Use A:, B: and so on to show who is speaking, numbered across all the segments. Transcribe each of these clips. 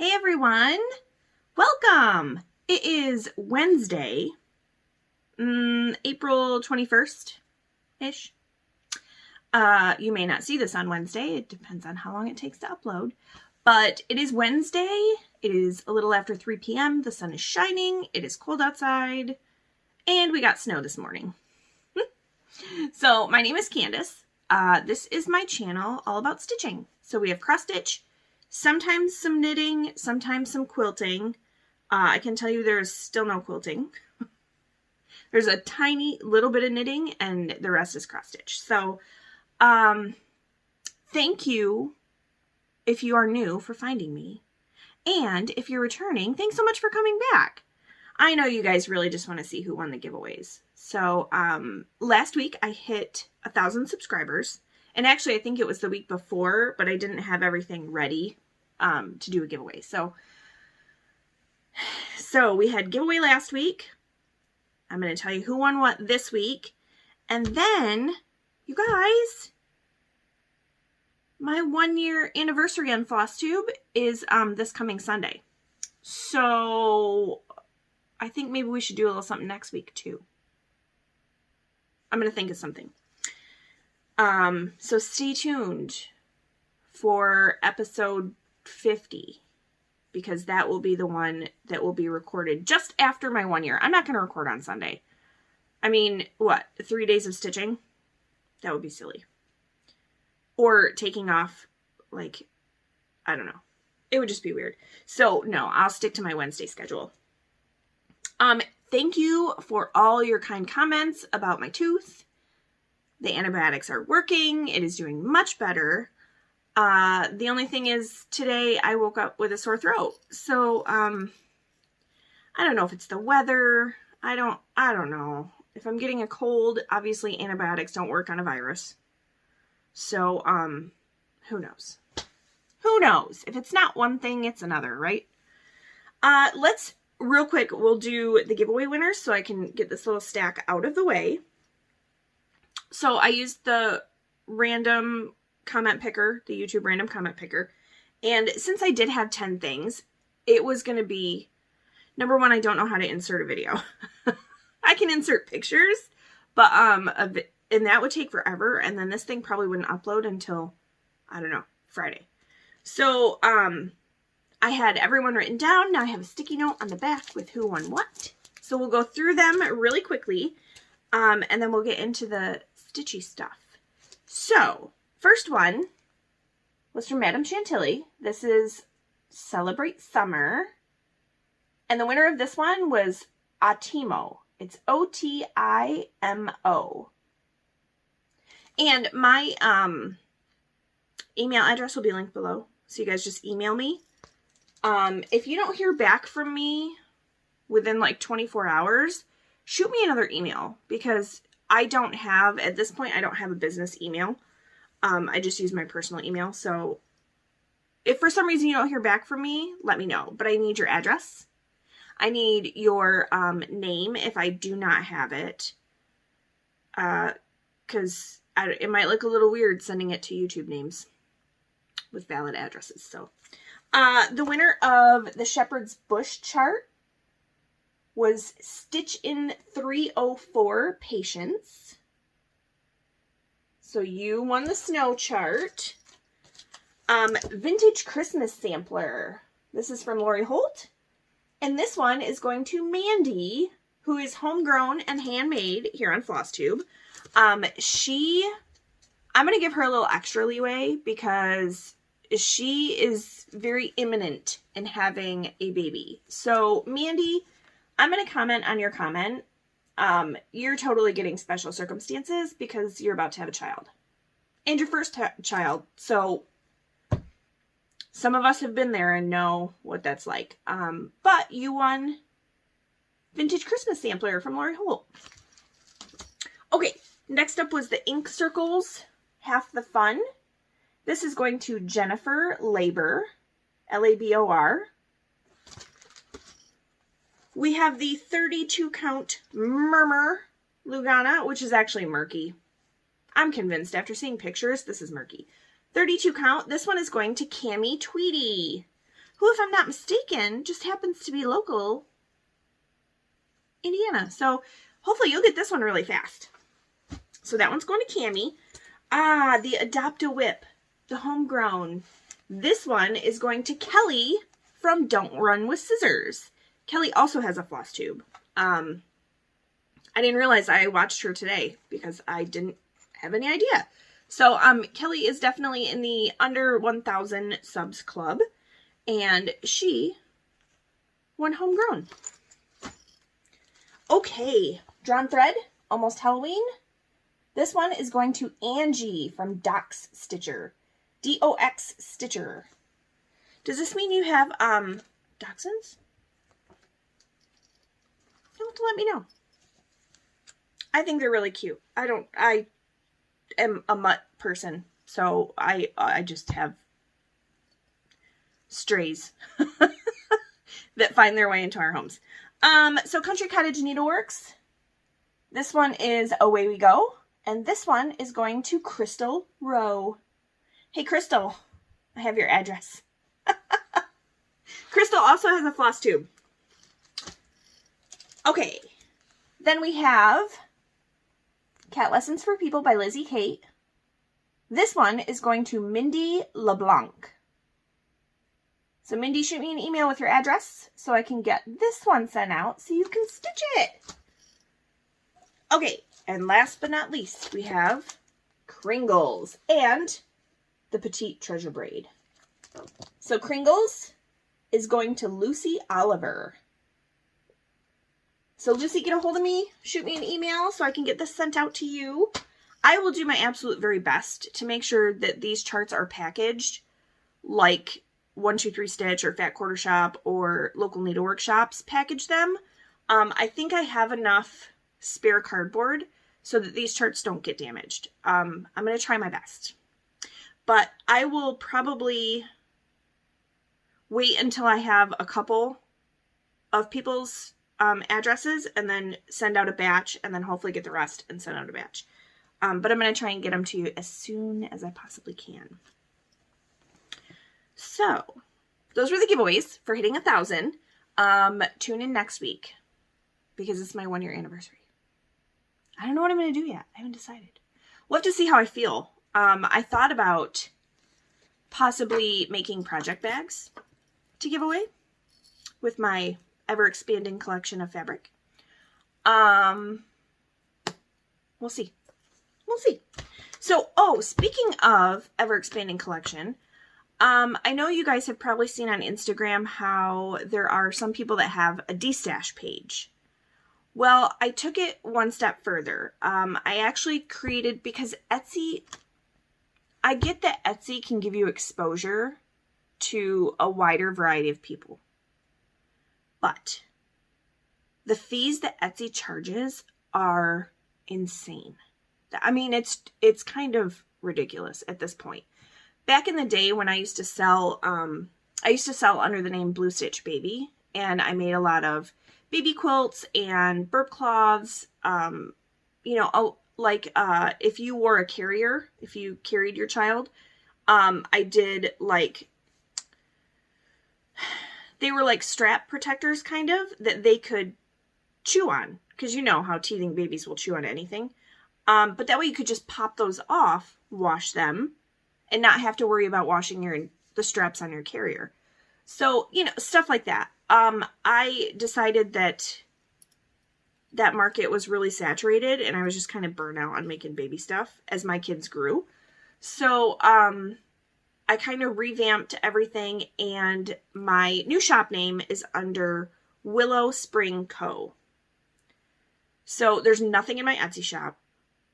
A: Hey everyone, welcome. It is Wednesday, April 21st-ish. You may not see this on Wednesday. It depends on how long it takes to upload. But it is Wednesday. It is a little after 3 p.m. The sun is shining. It is cold outside. And we got snow this morning. So my name is Candace. This is my channel all about stitching. So we have cross stitch, sometimes some knitting, sometimes some quilting. I can tell you there's still no quilting. There's a tiny little bit of knitting and the rest is cross stitch. So thank you if you are new for finding me. And if you're returning, thanks so much for coming back. I know you guys really just want to see who won the giveaways. So last week I hit 1,000 subscribers. And actually I think it was the week before, but I didn't have everything ready to do a giveaway. So we had giveaway last week. I'm going to tell you who won what this week. And then, you guys, my 1-year anniversary on Flosstube is this coming Sunday. So I think maybe we should do a little something next week too. I'm going to think of something. So stay tuned for episode 50, because that will be the one that will be recorded just after my 1 year. I'm not going to record on Sunday. I mean, what, 3 days of stitching? That would be silly. Or taking off, like, I don't know. It would just be weird. So, no, I'll stick to my Wednesday schedule. Thank you for all your kind comments about my tooth. The antibiotics are working. It is doing much better. The only thing is today I woke up with a sore throat. So, I don't know if it's the weather. I don't know. If I'm getting a cold, obviously antibiotics don't work on a virus. So, who knows? Who knows? If it's not one thing, it's another, right? Let's, real quick, we'll do the giveaway winners so I can get this little stack out of the way. So I used the random comment picker, the YouTube random comment picker. And since I did have 10 things, it was going to be, number one, I don't know how to insert a video. I can insert pictures, but, and that would take forever. And then this thing probably wouldn't upload until, I don't know, Friday. So, I had everyone written down. Now I have a sticky note on the back with who won what. So we'll go through them really quickly. And then we'll get into the stitchy stuff. So, first one was from Madame Chantilly. This is Celebrate Summer. And the winner of this one was Otimo. It's O-T-I-M-O. And my email address will be linked below. So you guys just email me. If you don't hear back from me within like 24 hours, shoot me another email, because I don't have, at this point, I don't have a business email. I just use my personal email. So if for some reason you don't hear back from me, let me know. But I need your address. I need your name if I do not have it. Because it might look a little weird sending it to YouTube names with valid addresses. So the winner of the Shepherd's Bush chart was Stitch in 304 Patience. So you won the snow chart. Vintage Christmas Sampler. This is from Lori Holt. And this one is going to Mandy, who is homegrown and handmade here on Flosstube. I'm going to give her a little extra leeway because she is very imminent in having a baby. So Mandy, I'm going to comment on your comment. You're totally getting special circumstances because you're about to have a child. And your first child. So some of us have been there and know what that's like. But you won Vintage Christmas Sampler from Lori Holt. Okay, next up was the Ink Circles, Half the Fun. This is going to Jennifer Labor, L-A-B-O-R. We have the 32 count Murmur Lugana, which is actually murky. I'm convinced after seeing pictures, this is murky. 32 count. This one is going to Cami Tweedy. who, if I'm not mistaken, just happens to be local Indiana. So hopefully you'll get this one really fast. So that one's going to Cami. The Adopt-A-Whip, the homegrown. This one is going to Kelly from Don't Run with Scissors. Kelly also has a floss tube. I didn't realize I watched her today because I didn't have any idea. So Kelly is definitely in the under 1,000 subs club, and she won homegrown. Okay, drawn thread, almost Halloween. This one is going to Angie from Dox Stitcher. D-O-X Stitcher. Does this mean you have dachshunds? You'll have to let me know. I think they're really cute. I am a mutt person, so I just have strays that find their way into our homes. So Country Cottage Needleworks. This one is Away We Go. And this one is going to Crystal Rowe. Hey, Crystal, I have your address. Crystal also has a floss tube. Okay, then we have Cat Lessons for People by Lizzie Kate. This one is going to Mindy LeBlanc. So Mindy, shoot me an email with your address so I can get this one sent out so you can stitch it. Okay, and last but not least, we have Kringles and the Petite Treasure Braid. So Kringles is going to Lucy Oliver. So Lucy, get a hold of me, shoot me an email so I can get this sent out to you. I will do my absolute very best to make sure that these charts are packaged like 123 Stitch or Fat Quarter Shop or local needlework shops package them. I think I have enough spare cardboard so that these charts don't get damaged. I'm going to try my best. But I will probably wait until I have a couple of people's addresses and then send out a batch and then hopefully get the rest and send out a batch. But I'm going to try and get them to you as soon as I possibly can. So, those were the giveaways for hitting 1,000. Tune in next week because it's my 1-year anniversary. I don't know what I'm going to do yet. I haven't decided. We'll have to see how I feel. I thought about possibly making project bags to give away with my ever-expanding collection of fabric. We'll see. We'll see. So, speaking of ever-expanding collection, I know you guys have probably seen on Instagram how there are some people that have a destash page. Well, I took it one step further. I actually created, because Etsy, I get that Etsy can give you exposure to a wider variety of people. But the fees that Etsy charges are insane. I mean, it's kind of ridiculous at this point. Back in the day when I used to sell under the name Blue Stitch Baby, and I made a lot of baby quilts and burp cloths. If you wore a carrier, if you carried your child, I did they were like strap protectors kind of that they could chew on, because you know how teething babies will chew on anything. But that way you could just pop those off, wash them, and not have to worry about washing the straps on your carrier. So, stuff like that. I decided that market was really saturated and I was just kind of burnt out on making baby stuff as my kids grew. So, I kind of revamped everything, and my new shop name is under Willow Spring Co. So there's nothing in my Etsy shop.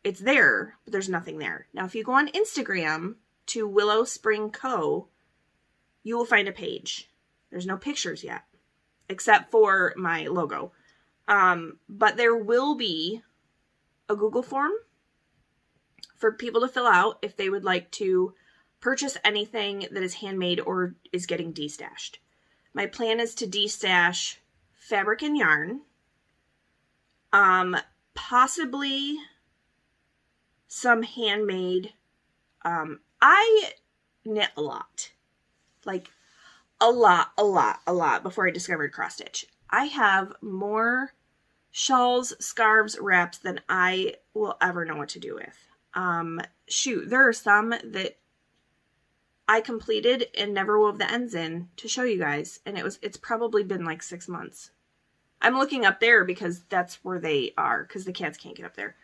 A: It's there, but there's nothing there. Now, if you go on Instagram to Willow Spring Co., you will find a page. There's no pictures yet, except for my logo. But there will be a Google form for people to fill out if they would like to purchase anything that is handmade or is getting destashed. My plan is to destash fabric and yarn, possibly some handmade. I knit a lot, like a lot before I discovered cross stitch. I have more shawls, scarves, wraps than I will ever know what to do with. Shoot, there are some that I completed and never wove the ends in to show you guys, and it's probably been like 6 months. I'm looking up there because that's where they are, because the cats can't get up there.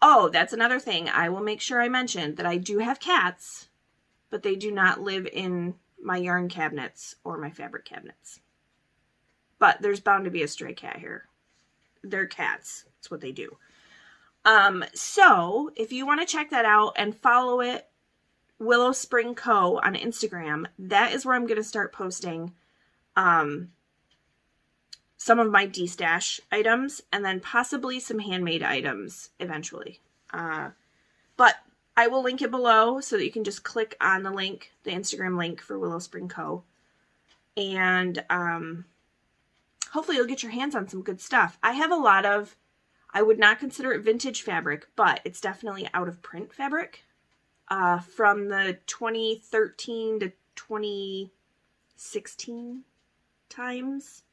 A: Oh, that's another thing. I will make sure I mention that I do have cats, but they do not live in my yarn cabinets or my fabric cabinets. But there's bound to be a stray cat here. They're cats. That's what they do. So if you want to check that out and follow it, Willow Spring Co on Instagram, that is where I'm going to start posting some of my de-stash items and then possibly some handmade items eventually. But I will link it below so that you can just click on the link, the Instagram link for Willow Spring Co. And hopefully you'll get your hands on some good stuff. I have a lot of, I would not consider it vintage fabric, but it's definitely out of print fabric from the 2013 to 2016 times.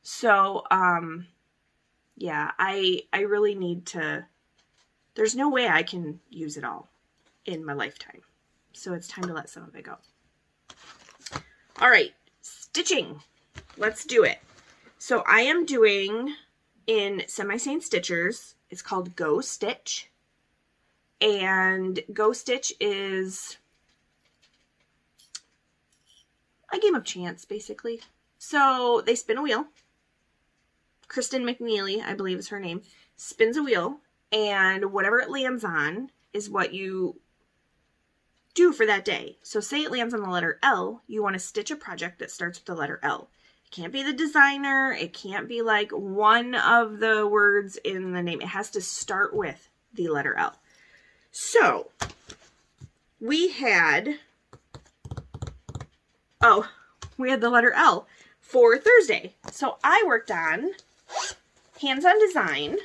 A: So, yeah, I really need to, there's no way I can use it all in my lifetime. So it's time to let some of it go. All right, stitching. Let's do it. So I am doing in Semi-Sane Stitchers. It's called Go Stitch. And Go Stitch is a game of chance, basically. So they spin a wheel. Kristen McNeely, I believe is her name, spins a wheel. And whatever it lands on is what you do for that day. So say it lands on the letter L, you want to stitch a project that starts with the letter L. It can't be the designer. It can't be like one of the words in the name. It has to start with the letter L. So we had the letter L for Thursday. So I worked on hands-on design.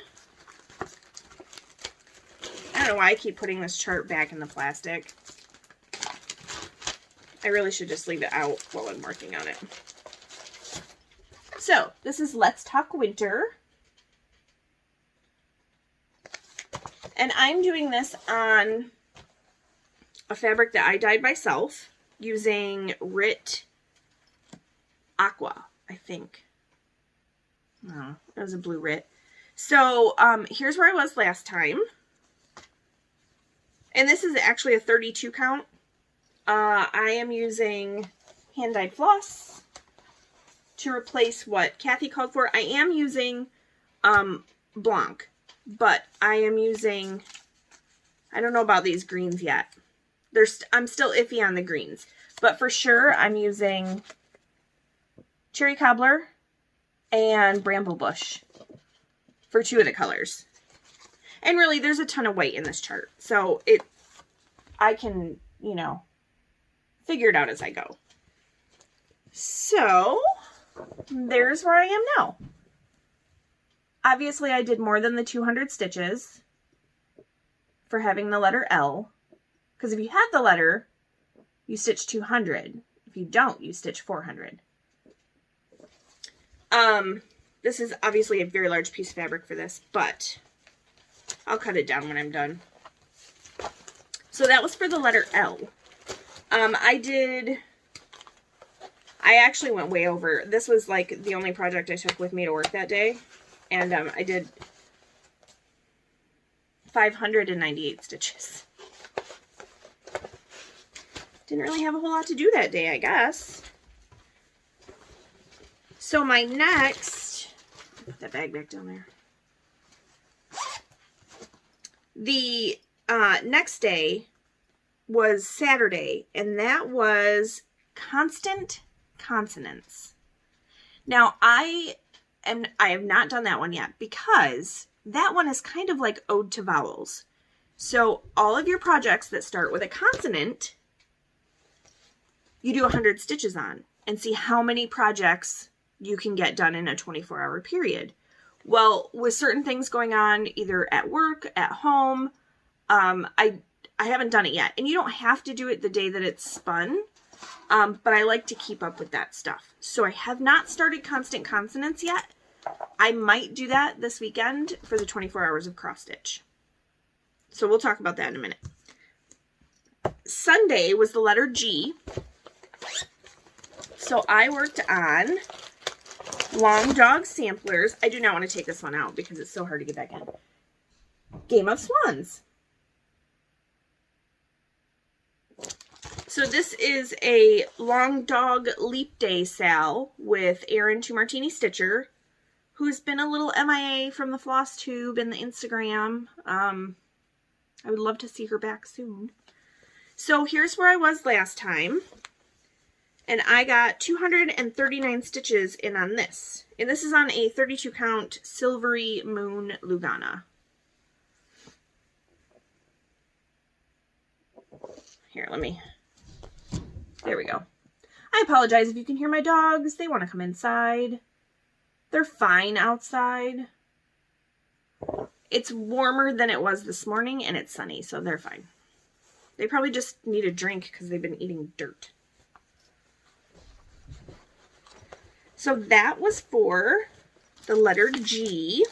A: I don't know why I keep putting this chart back in the plastic. I really should just leave it out while I'm working on it. So, this is Let's Talk Winter. And I'm doing this on a fabric that I dyed myself using Rit Aqua, I think. No, it was a blue Rit. So, here's where I was last time. And this is actually a 32 count. I am using hand-dyed floss to replace what Kathy called for. I am using Blanc, but I am using, I don't know about these greens yet. I'm still iffy on the greens, but for sure I'm using Cherry Cobbler and Bramble Bush for 2 of the colors. And really, there's a ton of white in this chart, so I can, you know, figure it out as I go. So, there's where I am now. Obviously, I did more than the 200 stitches for having the letter L, because if you have the letter, you stitch 200. If you don't, you stitch 400. This is obviously a very large piece of fabric for this, but I'll cut it down when I'm done. So that was for the letter L. I actually went way over. This was like the only project I took with me to work that day. And I did 598 stitches. Didn't really have a whole lot to do that day, I guess. So my next, put that bag back down there. The next day was Saturday, and that was constant consonants. Now, I have not done that one yet because that one is kind of like Ode to Vowels. So all of your projects that start with a consonant, you do 100 stitches on and see how many projects you can get done in a 24-hour period. Well, with certain things going on either at work, at home, I haven't done it yet. And you don't have to do it the day that it's spun, But I like to keep up with that stuff. So I have not started Constant Consonants yet. I might do that this weekend for the 24 hours of cross stitch. So we'll talk about that in a minute. Sunday was the letter G. So I worked on Long Dog Samplers. I do not want to take this one out because it's so hard to get back in. Game of Swans. So this is a Long Dog Leap Day Sal with Erin 2 Martini Stitcher, who's been a little MIA from the Flosstube and the Instagram. I would love to see her back soon. So here's where I was last time. And I got 239 stitches in on this. And this is on a 32 count Silvery Moon Lugana. Here, there we go. I apologize if you can hear my dogs. They want to come inside. They're fine outside. It's warmer than it was this morning and it's sunny, so they're fine. They probably just need a drink because they've been eating dirt. So that was for the letter G.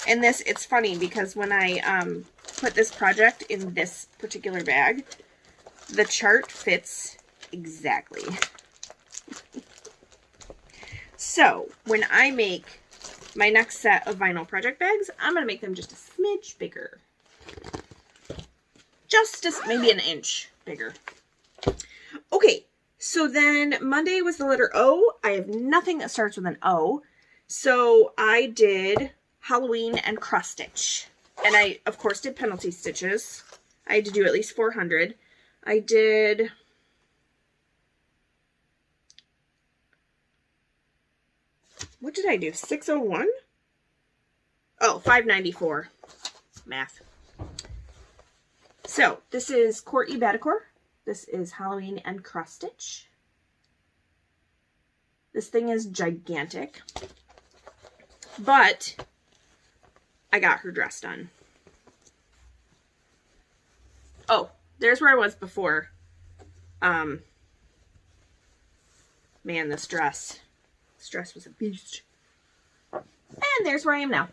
A: And this, it's funny because when I put this project in this particular bag, the chart fits exactly. So when I make my next set of vinyl project bags, I'm going to make them just a smidge bigger. Just maybe an inch bigger. Okay, so then Monday was the letter O. I have nothing that starts with an O. So I did Halloween and cross stitch. And I, of course, did penalty stitches. I had to do at least 400. I did... What did I do? 601? Oh, 594. Math. So, this is Courtney Batticuore. This is Halloween and cross stitch. This thing is gigantic. But I got her dress done. Oh, there's where I was before. Man, this dress was a beast. And there's where I am now.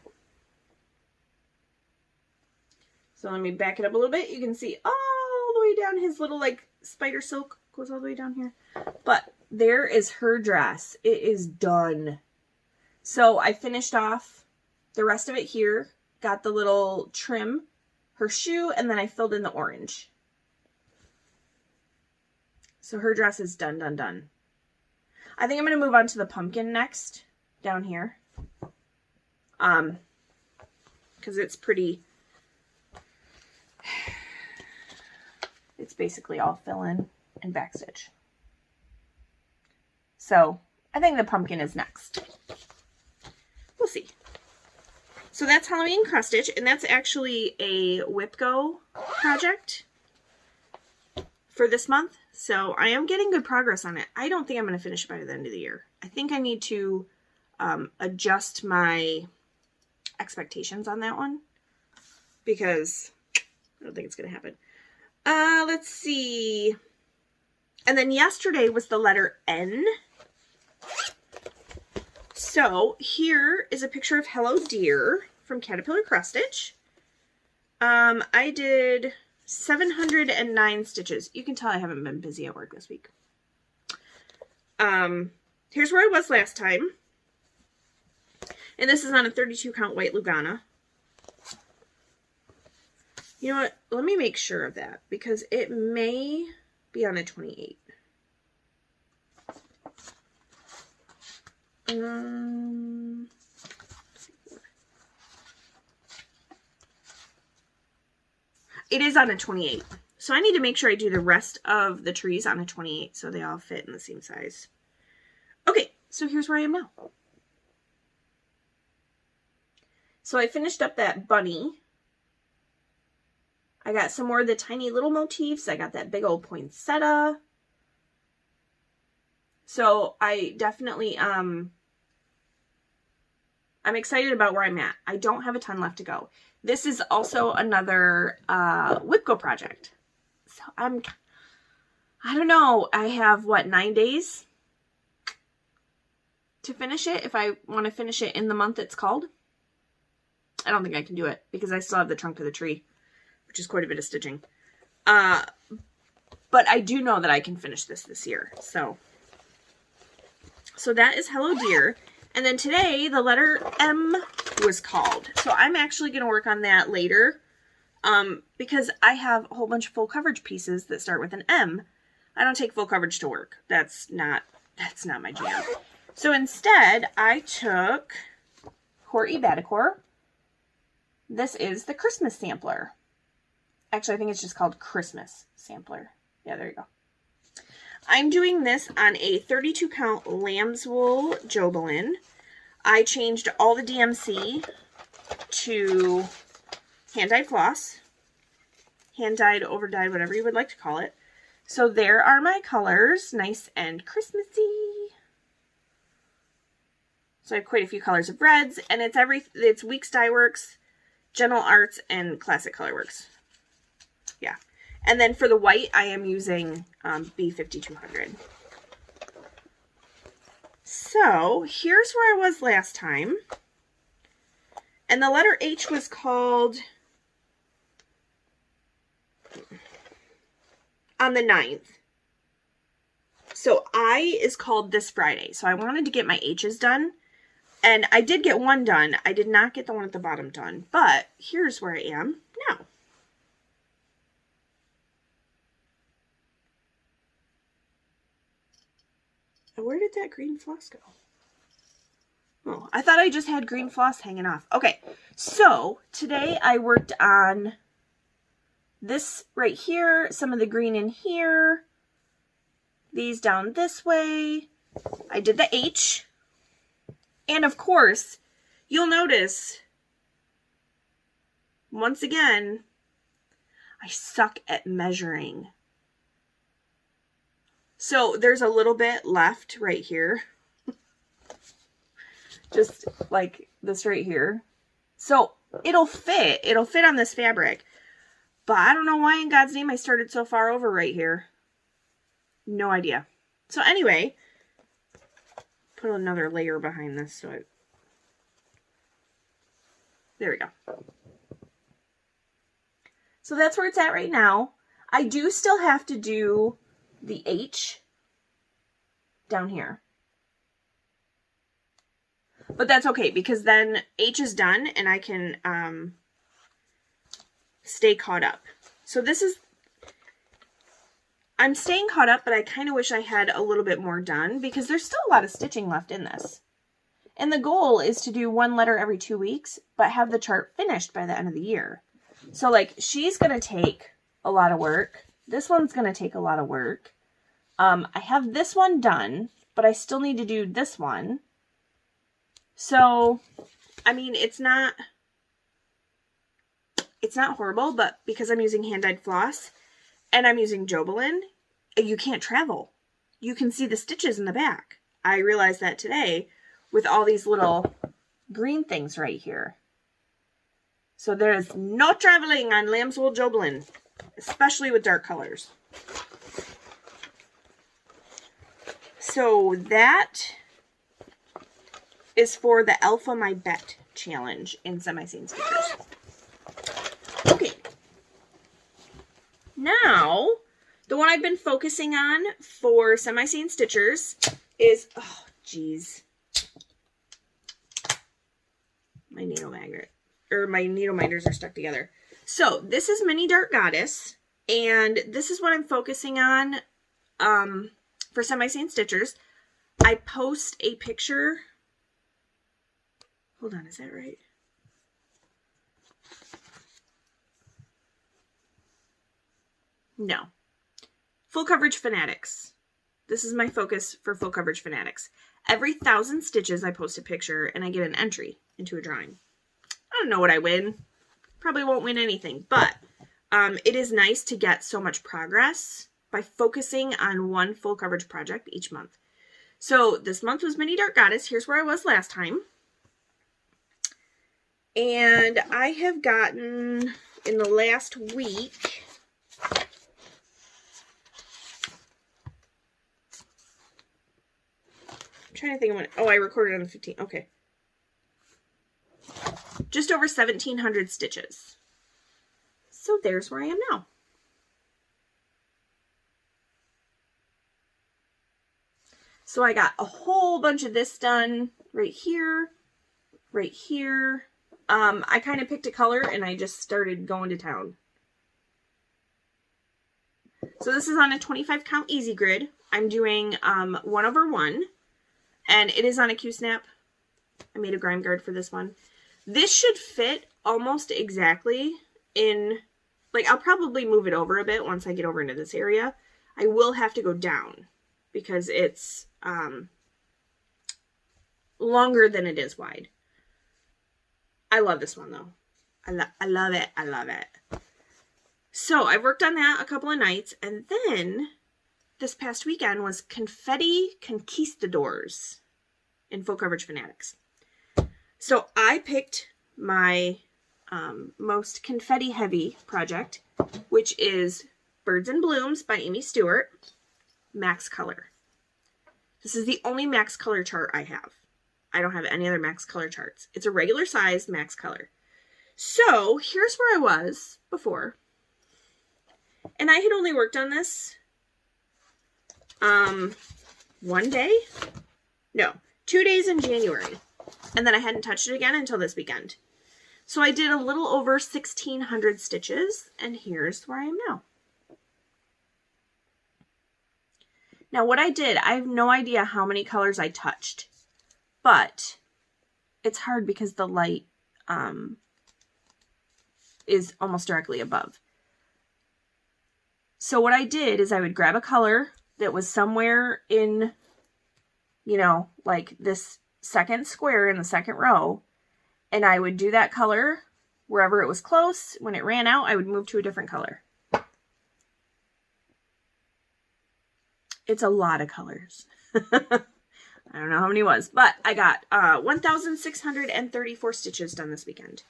A: So let me back it up a little bit. You can see all the way down his little like spider silk goes all the way down here. But there is her dress. It is done. So I finished off the rest of it here. Got the little trim, her shoe, and then I filled in the orange. So her dress is done, done, done. I think I'm going to move on to the pumpkin next, down here. Because it's pretty... It's basically all fill in and backstitch. So I think the pumpkin is next. We'll see. So that's Halloween cross stitch, and that's actually a Whip Go project for this month. So I am getting good progress on it. I don't think I'm going to finish it by the end of the year. I think I need to adjust my expectations on that one because I don't think it's going to happen. Let's see. And then yesterday was the letter N. So here is a picture of Hello Dear from Caterpillar Cross Stitch. I did 709 stitches. You can tell I haven't been busy at work this week. Here's where I was last time. And this is on a 32 count white Lugana. You know what? Let me make sure of that because it may be on a 28. It is on a 28. So I need to make sure I do the rest of the trees on a 28 so they all fit in the same size. Okay, so here's where I am now. So I finished up that bunny. I got some more of the tiny little motifs. I got that big old poinsettia. So I definitely, I'm excited about where I'm at. I don't have a ton left to go. This is also another Whip Go project. So I don't know. I have, what, 9 days to finish it if I want to finish it in the month it's called. I don't think I can do it because I still have the trunk to the tree, which is quite a bit of stitching. But I do know that I can finish this year. So that is Hello Dear. And then today the letter M was called. So I'm actually going to work on that later because I have a whole bunch of full coverage pieces that start with an M. I don't take full coverage to work. That's not my jam. So instead I took Horty Batticuore. This is the Christmas sampler. Actually, I think it's just called Christmas sampler. Yeah, there you go. I'm doing this on a 32 count lamb's wool Jobelin. I changed all the DMC to hand-dyed floss. Hand-dyed, over-dyed, whatever you would like to call it. So there are my colors. Nice and Christmassy. So I have quite a few colors of reds. And it's Weeks Dye Works, Gentle Arts, and Classic Colorworks. Yeah. And then for the white, I am using B5200. So here's where I was last time. And the letter H was called on the 9th. So I is called this Friday. So I wanted to get my H's done. And I did get one done. I did not get the one at the bottom done. But here's where I am now. Where did that green floss go? Oh, I thought I just had green floss hanging off. Okay, so today I worked on this right here, some of the green in here, these down this way. I did the H. And of course, you'll notice, once again, I suck at measuring. So there's a little bit left right here. Just like this right here. So it'll fit. It'll fit on this fabric. But I don't know why in God's name I started so far over right here. No idea. So anyway, put another layer behind this so there we go. So that's where it's at right now. I do still have to do the H down here. But that's okay because then H is done and I can stay caught up. So this is, I'm staying caught up, but I kind of wish I had a little bit more done because there's still a lot of stitching left in this. And the goal is to do one letter every 2 weeks, but have the chart finished by the end of the year. So like she's going to take a lot of work. This one's going to take a lot of work. I have this one done, but I still need to do this one. So, I mean, it's not horrible, but because I'm using hand-dyed floss and I'm using Jobelin, you can't travel. You can see the stitches in the back. I realized that today with all these little green things right here. So there's no traveling on lamb's wool Jobelin, especially with dark colors. So that is for the Alpha My Bet challenge in Semi-Sane Stitchers. Okay. Now, the one I've been focusing on for Semi-Sane Stitchers is, oh, geez. My needle magnet, or my needle minders are stuck together. So, this is Mini Dart Goddess, and this is what I'm focusing on for Semi-Sane Stitchers. I post a picture. Hold on, is that right? No. Full Coverage Fanatics. This is my focus for Full Coverage Fanatics. Every 1,000 stitches, I post a picture and I get an entry into a drawing. I don't know what I win. Probably won't win anything, but it is nice to get so much progress by focusing on one full coverage project each month. So this month was Mini Dart Goddess. Here's where I was last time. And I have gotten, in the last week, trying to think of when, oh, I recorded on the 15th. Okay. Just over 1,700 stitches. So there's where I am now. So I got a whole bunch of this done right here, right here. I kind of picked a color and I just started going to town. So this is on a 25 count easy grid. I'm doing 1/1 and it is on a Q-snap. I made a grime guard for this one. This should fit almost exactly in, like, I'll probably move it over a bit once I get over into this area. I will have to go down because it's longer than it is wide. I love this one though. I love it. I love it. So I've worked on that a couple of nights, and then this past weekend was Confetti Conquistadors in Full Coverage Fanatics. So I picked my most confetti heavy project, which is Birds and Blooms by Amy Stewart, Max Color. This is the only Max Color chart I have. I don't have any other Max Color charts. It's a regular size Max Color. So here's where I was before. And I had only worked on this 1 day? No, 2 days in January. And then I hadn't touched it again until this weekend. So I did a little over 1,600 stitches, and here's where I am now. Now what I did, I have no idea how many colors I touched, but it's hard because the light is almost directly above. So what I did is I would grab a color that was somewhere in, you know, like this second square in the second row, and I would do that color wherever it was close. When it ran out, I would move to a different color. It's a lot of colors. I don't know how many it was, but I got 1,634 stitches done this weekend.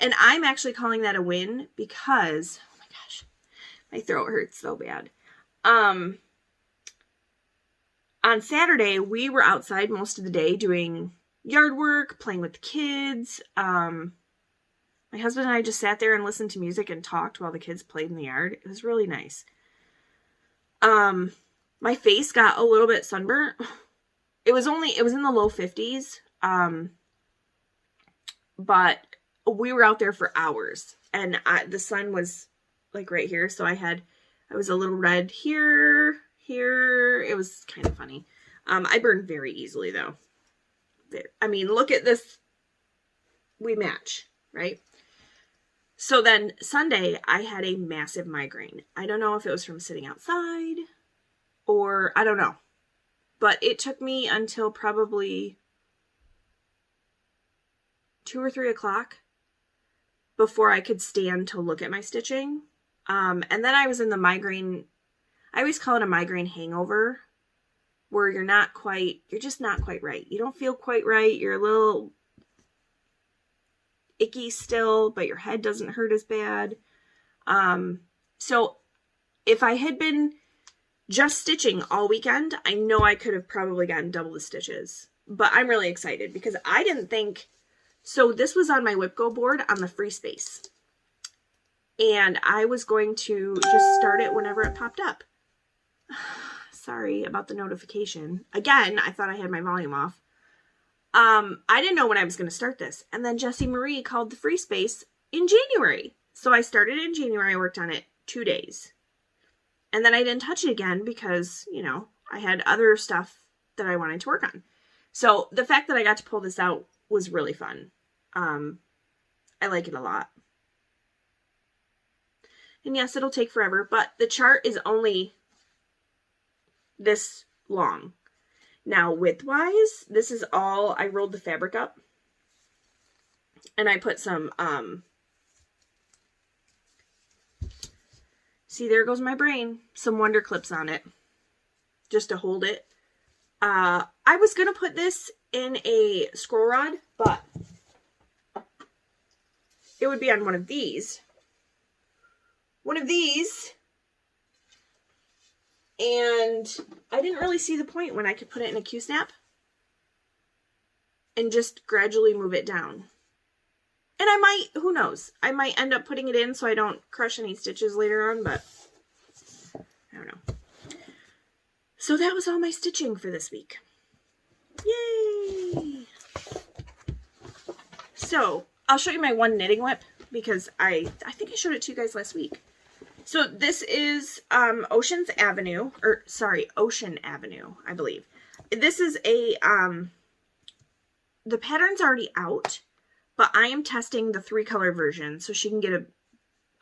A: And I'm actually calling that a win because, oh my gosh, my throat hurts so bad. On Saturday, we were outside most of the day doing yard work, playing with the kids. My husband and I just sat there and listened to music and talked while the kids played in the yard. It was really nice. My face got a little bit sunburnt. It was in the low 50s. But we were out there for hours, and the sun was like right here. So I was a little red here. It was kind of funny. I burned very easily though. I mean, look at this. We match, right? So then Sunday I had a massive migraine. I don't know if it was from sitting outside or I don't know, but it took me until probably 2 or 3 o'clock before I could stand to look at my stitching. And then I was in the migraine. I always call it a migraine hangover, where you're just not quite right. You don't feel quite right. You're a little icky still, but your head doesn't hurt as bad. So if I had been just stitching all weekend, I know I could have probably gotten double the stitches. But I'm really excited because I didn't think... So this was on my WhipGo board on the free space. And I was going to just start it whenever it popped up. Sorry about the notification. Again, I thought I had my volume off. I didn't know when I was going to start this. And then Jessie Marie called the free space in January. So I started in January. I worked on it 2 days. And then I didn't touch it again because, you know, I had other stuff that I wanted to work on. So the fact that I got to pull this out was really fun. I like it a lot. And yes, it'll take forever, but the chart is only this long. Now, width-wise, this is all, I rolled the fabric up. And I put some, see, there goes my brain. Some Wonder Clips on it. Just to hold it. I was going to put this in a scroll rod, but it would be on one of these. And I didn't really see the point when I could put it in a Q-snap. and just gradually move it down. And I might, who knows, I might end up putting it in so I don't crush any stitches later on, but I don't know. So that was all my stitching for this week. Yay! So I'll show you my one knitting whip because I think I showed it to you guys last week. So this is Ocean Avenue, I believe. This is a, the pattern's already out, but I am testing the 3-color version so she can get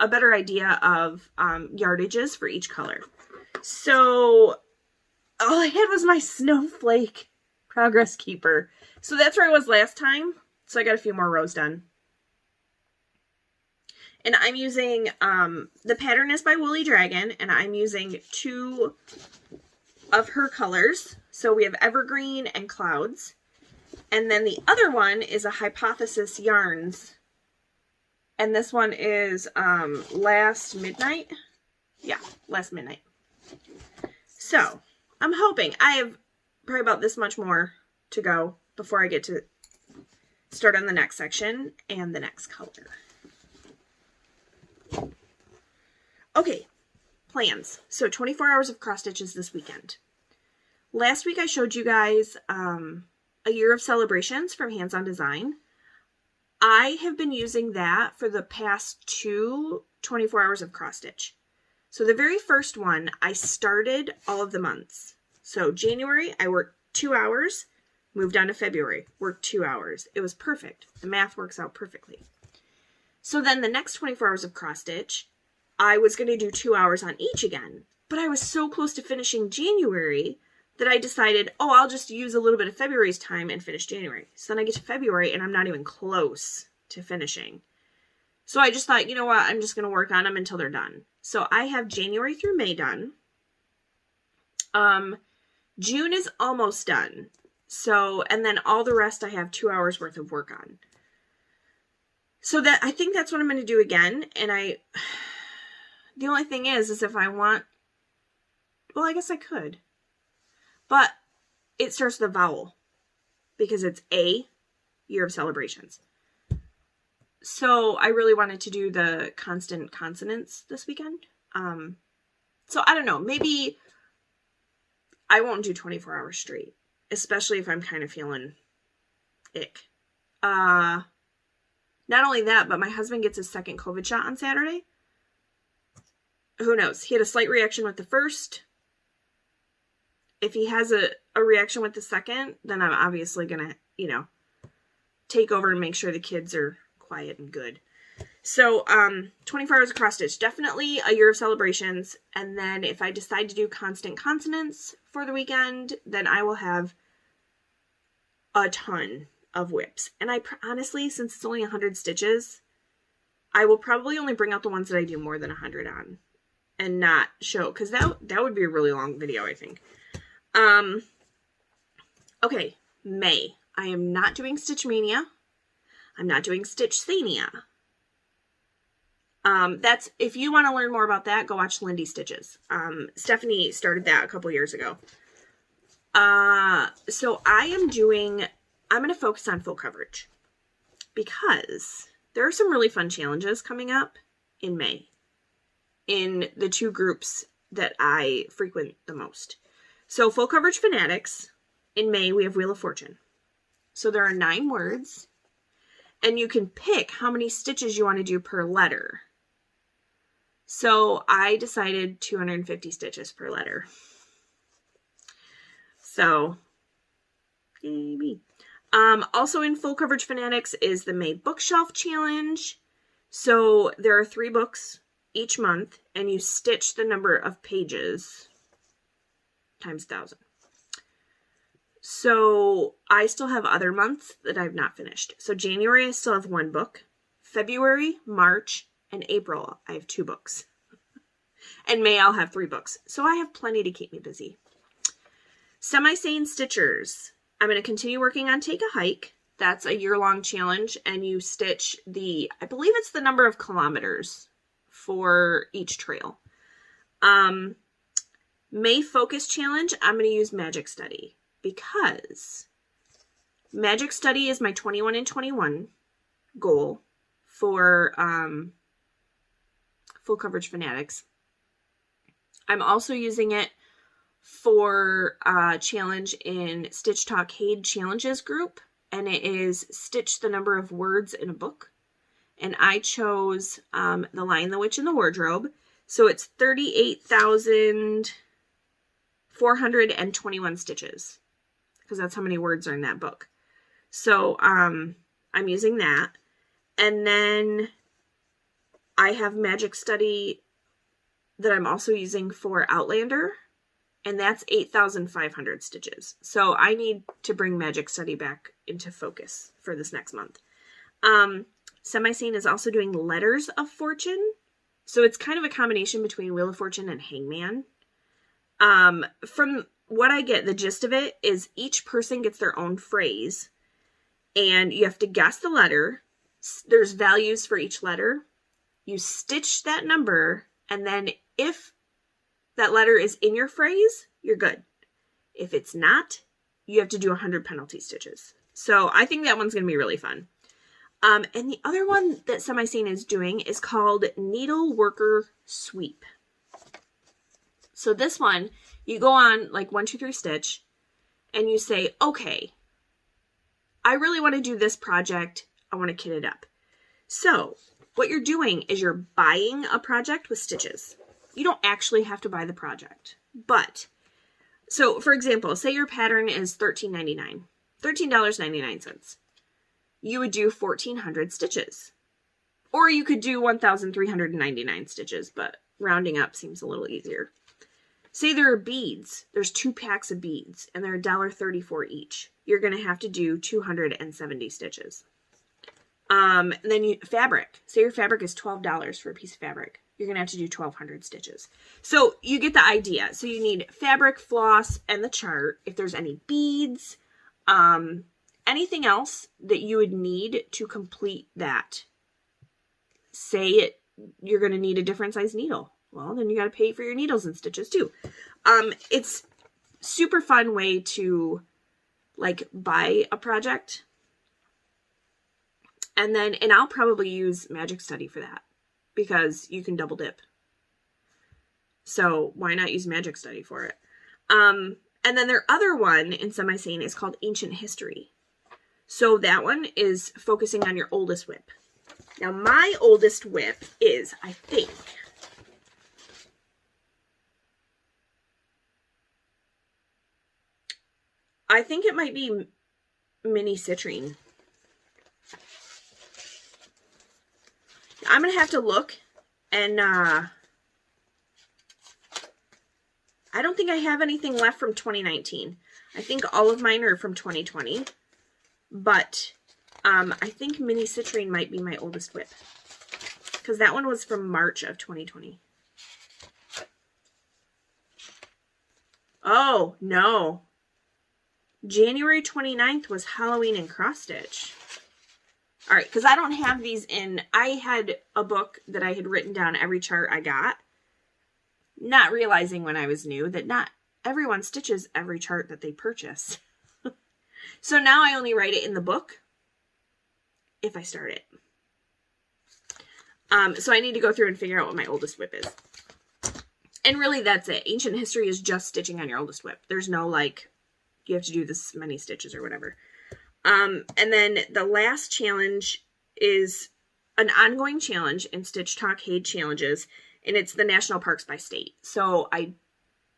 A: a better idea of yardages for each color. So all I had was my Snowflake Progress Keeper. So that's where I was last time. So I got a few more rows done. And I'm using, the pattern is by Woolly Dragon, and I'm using 2 of her colors. So we have Evergreen and Clouds. And then the other one is a Hypothesis Yarns. And this one is Last Midnight. Yeah, Last Midnight. So I'm hoping I have probably about this much more to go before I get to start on the next section and the next color. Okay, plans. So 24 hours of cross stitches this weekend. Last week I showed you guys a year of celebrations from Hands On Design. I have been using that for the past 2 24 hours of cross stitch. So the very first one, I started all of the months. So January, I worked 2 hours, moved on to February, worked 2 hours. It was perfect. The math works out perfectly. So then the next 24 hours of cross stitch, I was going to do 2 hours on each again. But I was so close to finishing January that I decided, oh, I'll just use a little bit of February's time and finish January. So then I get to February and I'm not even close to finishing. So I just thought, you know what, I'm just going to work on them until they're done. So I have January through May done. June is almost done. So, and then all the rest I have 2 hours worth of work on. So that, I think that's what I'm going to do again. And the only thing is if I want, well, I guess I could. But it starts with a vowel because it's A, year of celebrations. So I really wanted to do the constant consonants this weekend. So I don't know, maybe I won't do 24 hours straight, especially if I'm kind of feeling ick. Not only that, but my husband gets his second COVID shot on Saturday. Who knows? He had a slight reaction with the first. If he has a reaction with the second, then I'm obviously going to, take over and make sure the kids are quiet and good. So, 24 hours of cross stitch, definitely a year of celebrations. And then if I decide to do constant consonants for the weekend, then I will have a ton of whips. And I honestly, since it's only 100 stitches, I will probably only bring out the ones that I do more than 100 on and not show, because that would be a really long video, I think. Okay, May. I am not doing Stitch Mania. I'm not doing Stitch Sania. That's, if you want to learn more about that, go watch Lindy Stitches. Stephanie started that a couple years ago. So I'm going to focus on full coverage because there are some really fun challenges coming up in May in the 2 groups that I frequent the most. So Full Coverage Fanatics, in May we have Wheel of Fortune. So there are 9 words, and you can pick how many stitches you want to do per letter. So I decided 250 stitches per letter. So, yay me. Also in Full Coverage Fanatics is the May Bookshelf Challenge. So there are 3 books each month, and you stitch the number of pages times 1,000. So I still have other months that I've not finished. So January I still have 1 book. February, March, and April I have 2 books. And May I'll have 3 books. So I have plenty to keep me busy. Semi-Sane Stitchers. I'm going to continue working on Take a Hike. That's a year-long challenge, and you stitch I believe it's the number of kilometers for each trail. May Focus Challenge, I'm going to use Magic Study because Magic Study is my 21 and 21 goal for Full Coverage Fanatics. I'm also using it for a challenge in Stitch Talk HAED Challenges group, and it is stitch the number of words in a book. And I chose The Lion, the Witch, and the Wardrobe. So it's 38,421 stitches, because that's how many words are in that book. So I'm using that. And then I have Magic Study that I'm also using for Outlander, and that's 8,500 stitches. So I need to bring Magic Study back into focus for this next month. Sane is also doing Letters of Fortune. So it's kind of a combination between Wheel of Fortune and Hangman. From what I get, the gist of it is each person gets their own phrase, and you have to guess the letter. There's values for each letter. You stitch that number, and then if that letter is in your phrase, you're good. If it's not, you have to do 100 penalty stitches. So I think that one's going to be really fun. And the other one that Sane is doing is called Needle Worker Sweep. So this one, you go on like 1, 2, 3 stitch, and you say, okay, I really want to do this project. I want to kit it up. So what you're doing is you're buying a project with stitches. You don't actually have to buy the project. But, so for example, say your pattern is $13.99. $13.99. You would do 1,400 stitches. Or you could do 1,399 stitches, but rounding up seems a little easier. Say there are beads. There's 2 packs of beads, and they're $1.34 each. You're going to have to do 270 stitches. Then fabric. Say your fabric is $12 for a piece of fabric. You're going to have to do 1,200 stitches. So you get the idea. So you need fabric, floss, and the chart. If there's any beads, anything else that you would need to complete that. Say you're going to need a different size needle. Well, then you got to pay for your needles and stitches too. It's super fun way to like buy a project. And I'll probably use Magic Study for that because you can double dip. So why not use Magic Study for it? And then their other one in Sane is called Ancient History. So that one is focusing on your oldest whip. Now my oldest whip is, I think it might be Mini Citrine. I'm going to have to look, and I don't think I have anything left from 2019. I think all of mine are from 2020, but I think Mini Citrine might be my oldest whip, because that one was from March of 2020. Oh, no. January 29th was Halloween and cross-stitch. All right, because I don't have these in. I had a book that I had written down every chart I got, not realizing when I was new that not everyone stitches every chart that they purchase. So now I only write it in the book if I start it. So I need to go through and figure out what my oldest whip is. And really that's it. Ancient History is just stitching on your oldest whip. There's no like, you have to do this many stitches or whatever. And then the last challenge is an ongoing challenge in Stitch Talk HAED Challenges, and it's the National Parks by State. So I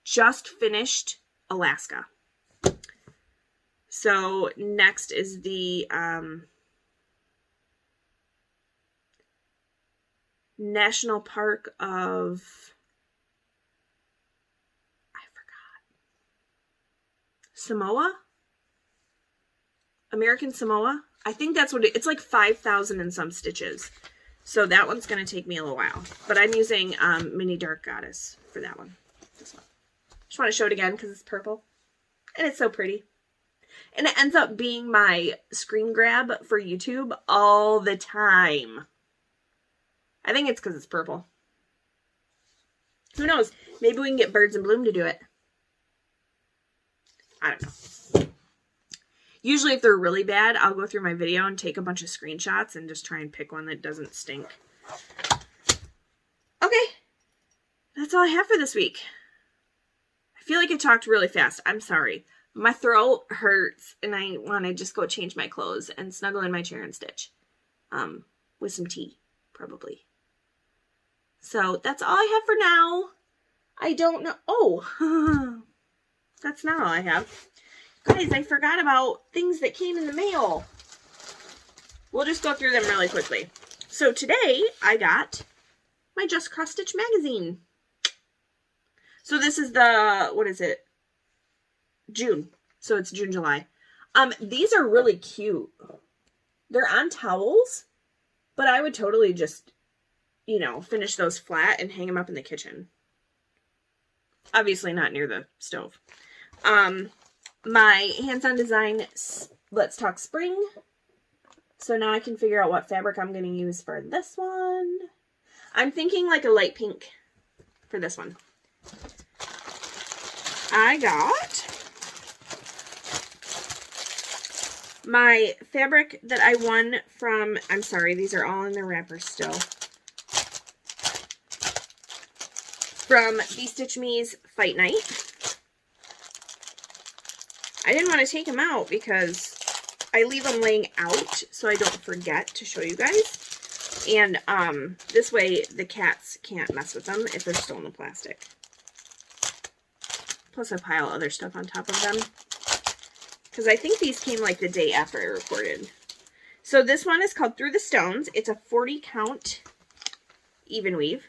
A: just finished Alaska. So next is the National Park of, I forgot, Samoa? American Samoa. I think that's what it's like 5,000 and some stitches. So that one's going to take me a little while. But I'm using Mini Dark Goddess for that one. This one. Just want to show it again because it's purple. And it's so pretty. And it ends up being my screen grab for YouTube all the time. I think it's because it's purple. Who knows? Maybe we can get Birds in Bloom to do it. I don't know. Usually if they're really bad, I'll go through my video and take a bunch of screenshots and just try and pick one that doesn't stink. Okay. That's all I have for this week. I feel like I talked really fast. I'm sorry. My throat hurts and I want to just go change my clothes and snuggle in my chair and stitch. With some tea, probably. So that's all I have for now. I don't know. Oh, that's not all I have. Guys, I forgot about things that came in the mail. We'll just go through them really quickly. So today I got my Just Cross Stitch magazine. So this is the, what is it? June. So it's June, July. These are really cute. They're on towels, but I would totally just, you know, finish those flat and hang them up in the kitchen. Obviously not near the stove. My hands-on design, Let's Talk Spring. So now I can figure out what fabric I'm going to use for this one. I'm thinking like a light pink for this one. I got my fabric that I won from, I'm sorry, these are all in the wrapper still. From Stitch Me's Fight Night. I didn't want to take them out because I leave them laying out so I don't forget to show you guys. And this way the cats can't mess with them if they're still in the plastic. Plus I pile other stuff on top of them. Because I think these came like the day after I recorded. So this one is called Through the Stones. It's a 40 count even weave.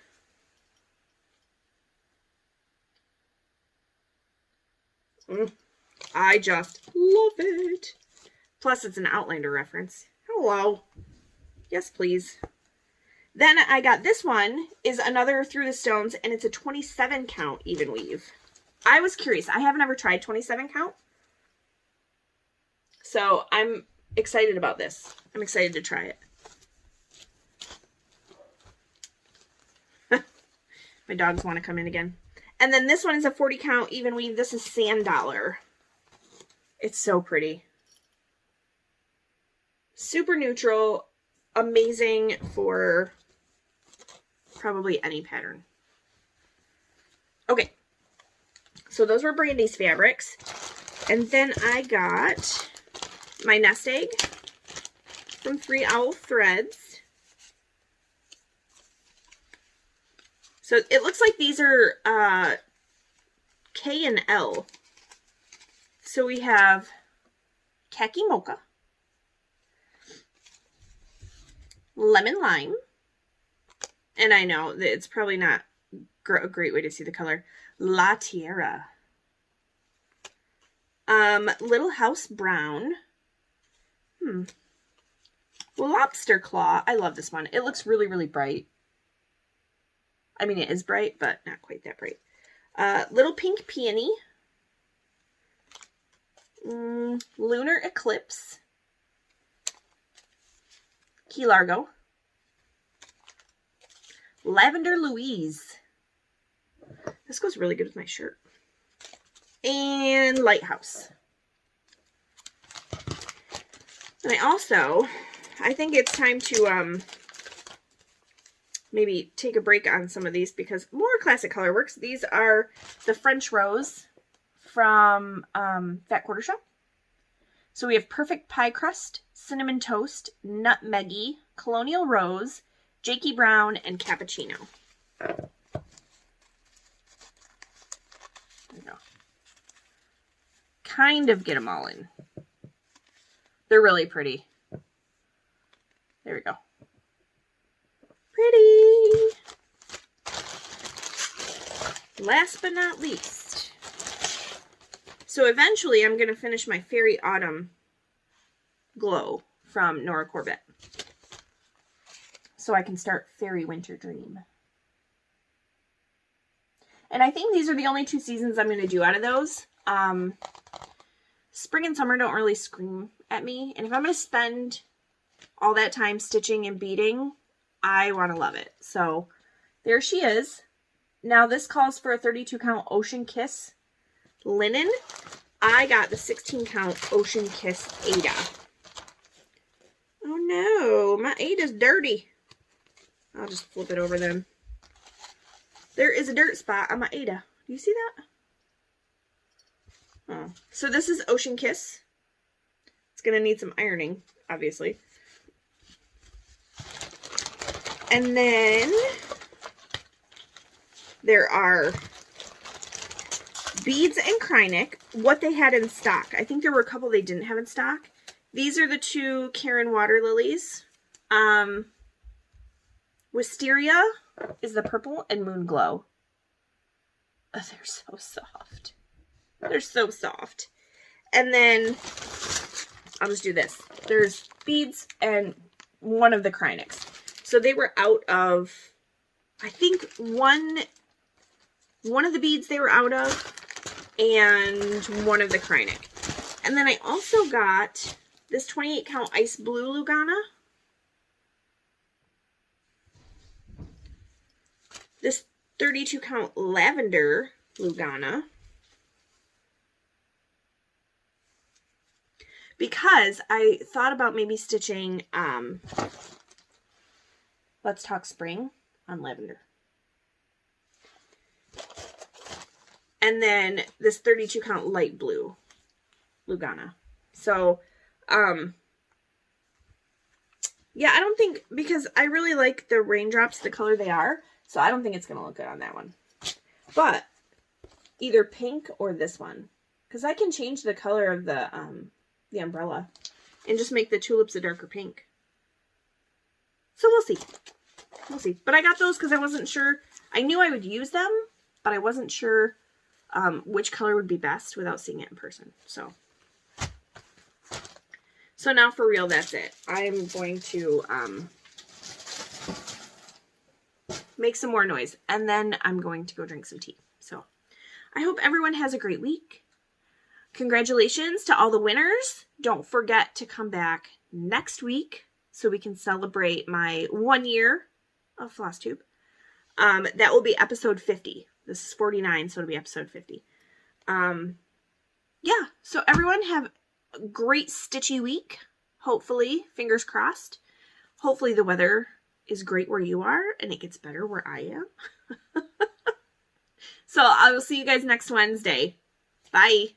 A: I just love it. Plus it's an Outlander reference. Hello. Yes, please. Then I got this one, is another Through the Stones, and it's a 27 count even weave. I was curious. I haven't ever tried 27 count. So I'm excited about this. I'm excited to try it. My dogs want to come in again. And then this one is a 40 count even weave. This is Sand Dollar. It's so pretty. Super neutral. Amazing for probably any pattern. Okay. So those were Brandy's fabrics. And then I got my nest egg from 3 Owl Threads. So it looks like these are K and L. So we have Khaki Mocha, Lemon Lime, and I know that it's probably not a great way to see the color, La Tierra, Little House Brown, Lobster Claw. I love this one. It looks really, really bright. I mean, it is bright, but not quite that bright. Little Pink Peony. Lunar Eclipse. Key Largo. Lavender Louise. This goes really good with my shirt. And Lighthouse. And I think it's time to maybe take a break on some of these because more classic color works. These are the French Rose from Fat Quarter Shop. So we have Perfect Pie Crust, Cinnamon Toast, Nutmeggy, Colonial Rose, Jakey Brown, and Cappuccino. There we go. Kind of get them all in. They're really pretty. There we go. Pretty. Last but not least. So eventually I'm going to finish my Fairy Autumn Glow from Nora Corbett. So I can start Fairy Winter Dream. And I think these are the only 2 seasons I'm going to do out of those. Spring and summer don't really scream at me. And if I'm going to spend all that time stitching and beading, I want to love it. So there she is. Now this calls for a 32 count Ocean Kiss linen. I got the 16 count Ocean Kiss Ada. Oh no, my Ada's dirty. I'll just flip it over then. There is a dirt spot on my Ada. Do you see that? Oh. So this is Ocean Kiss. It's going to need some ironing, obviously. And then there are beads and Krynic, what they had in stock. I think there were a couple they didn't have in stock. These are the two Karen water lilies. Wisteria is the purple, and Moon Glow. Oh, they're so soft. They're so soft. And then I'll just do this. There's beads and one of the Krynics. So they were out of, I think one of the beads they were out of, and one of the Krynic. And then I also got this 28 count Ice Blue Lugana. This 32 count Lavender Lugana. Because I thought about maybe stitching Let's Talk Spring on lavender. And then this 32 count light blue Lugana. So, yeah, I don't think, because I really like the raindrops, the color they are, so I don't think it's going to look good on that one. But either pink or this one, because I can change the color of the umbrella and just make the tulips a darker pink. So we'll see. We'll see. But I got those because I wasn't sure. I knew I would use them, but I wasn't sure which color would be best without seeing it in person. So now for real, that's it. I'm going to make some more noise, and then I'm going to go drink some tea. So I hope everyone has a great week. Congratulations to all the winners. Don't forget to come back next week so we can celebrate my 1 year of Flosstube. That will be episode 50. This is 49, so it'll be episode 50. Yeah, so everyone have a great stitchy week. Hopefully, fingers crossed. Hopefully the weather is great where you are and it gets better where I am. So I will see you guys next Wednesday. Bye.